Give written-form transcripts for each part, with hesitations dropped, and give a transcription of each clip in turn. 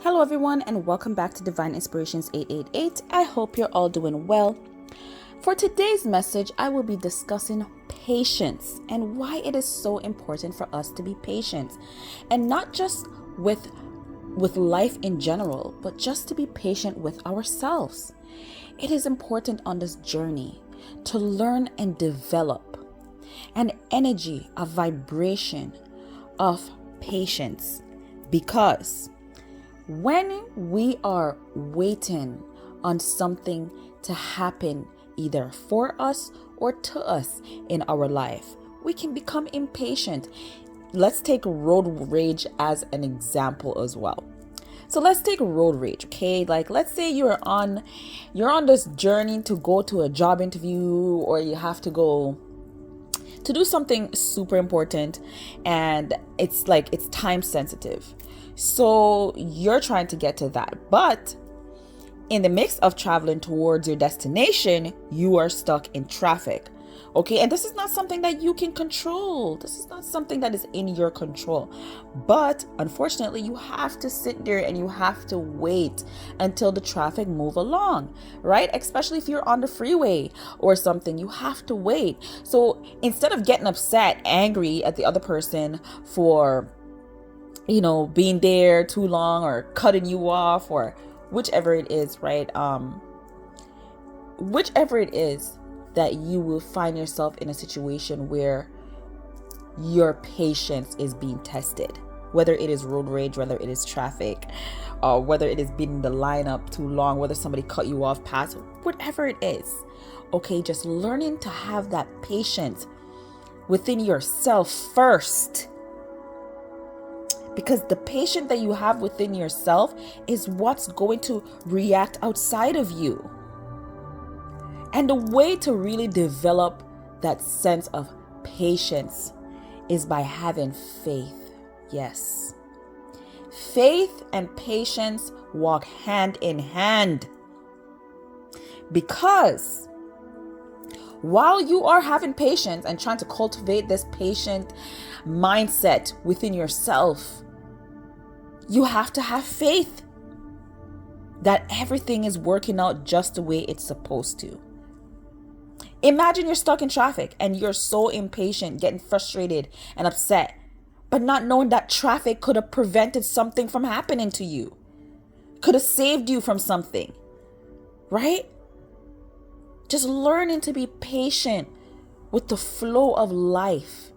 Hello, everyone, and welcome back to Divine Inspirations 888. I hope you're all doing well. For today's message, I will be discussing patience and why it is so important for us to be patient, and not just with life in general, but just to be patient with ourselves. It is important on this journey to learn and develop an energy, a vibration of patience, because when we are waiting on something to happen either for us or to us in our life, we can become impatient. Let's take road rage as an example as well. So let's take road rage, okay? Like, let's say you're on this journey to go to a job interview, or you have to go to do something super important, and it's time sensitive. So you're trying to get to that, but in the mix of traveling towards your destination, you are stuck in traffic. Okay, and this is not something that you can control. This is not something that is in your control. But unfortunately, you have to sit there and you have to wait until the traffic move along, right? Especially if you're on the freeway or something, you have to wait. So instead of getting upset, angry at the other person for being there too long or cutting you off or whichever it is, right? Whichever it is that you will find yourself in a situation where your patience is being tested, whether it is road rage, whether it is traffic, or whether it is being in the lineup too long, whether somebody cut you off past, whatever it is. Okay, just learning to have that patience within yourself first. Because the patience that you have within yourself is what's going to react outside of you. And the way to really develop that sense of patience is by having faith. Yes. Faith and patience walk hand in hand. Because while you are having patience and trying to cultivate this patient mindset within yourself, you have to have faith that everything is working out just the way it's supposed to. Imagine you're stuck in traffic and you're so impatient, getting frustrated and upset, but not knowing that traffic could have prevented something from happening to you, could have saved you from something, right? Just learning to be patient with the flow of life.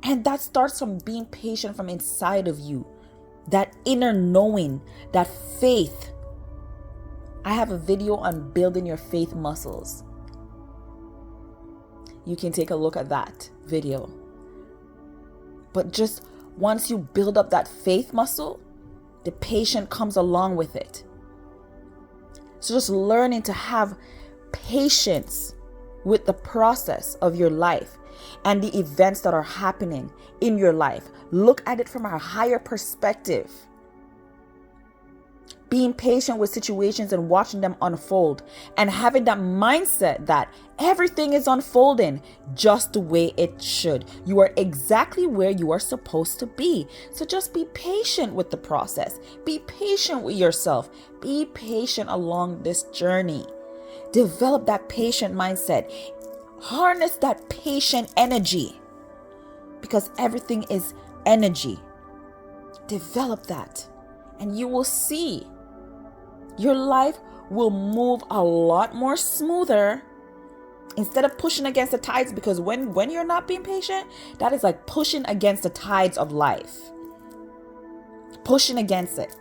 And that starts from being patient from inside of you. That inner knowing, that faith. I have a video on building your faith muscles. You can take a look at that video. But just once you build up that faith muscle, the patience comes along with it. So just learning to have patience with the process of your life and the events that are happening in your life. Look at it from a higher perspective. Being patient with situations and watching them unfold, and having that mindset that everything is unfolding just the way it should. You are exactly where you are supposed to be. So just be patient with the process. Be patient with yourself. Be patient along this journey. Develop that patient mindset. Harness that patient energy, because everything is energy. Develop that, and you will see your life will move a lot more smoother instead of pushing against the tides. Because when you're not being patient, that is like pushing against the tides of life, pushing against it,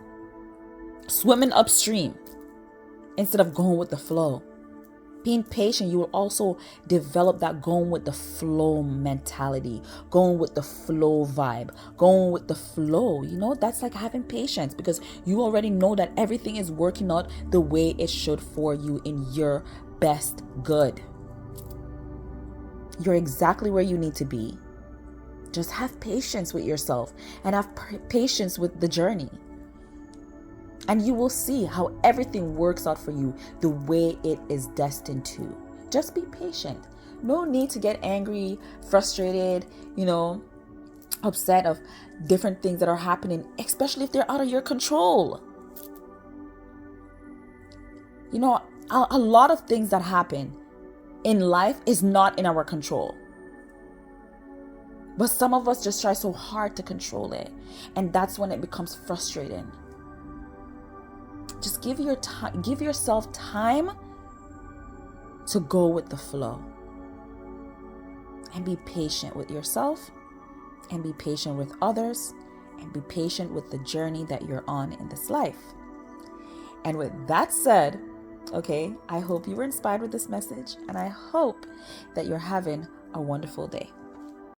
swimming upstream instead of going with the flow. Being patient, you will also develop that going with the flow mentality, going with the flow vibe, going with the flow. That's like having patience, because you already know that everything is working out the way it should for you in your best good. You're exactly where you need to be. Just have patience with yourself and have patience with the journey. And you will see how everything works out for you the way it is destined to. Just be patient. No need to get angry, frustrated, upset of different things that are happening, especially if they're out of your control. You know, a lot of things that happen in life is not in our control. But some of us just try so hard to control it. And that's when it becomes frustrating. Just give yourself time to go with the flow. And be patient with yourself. And be patient with others. And be patient with the journey that you're on in this life. And with that said, okay, I hope you were inspired with this message. And I hope that you're having a wonderful day.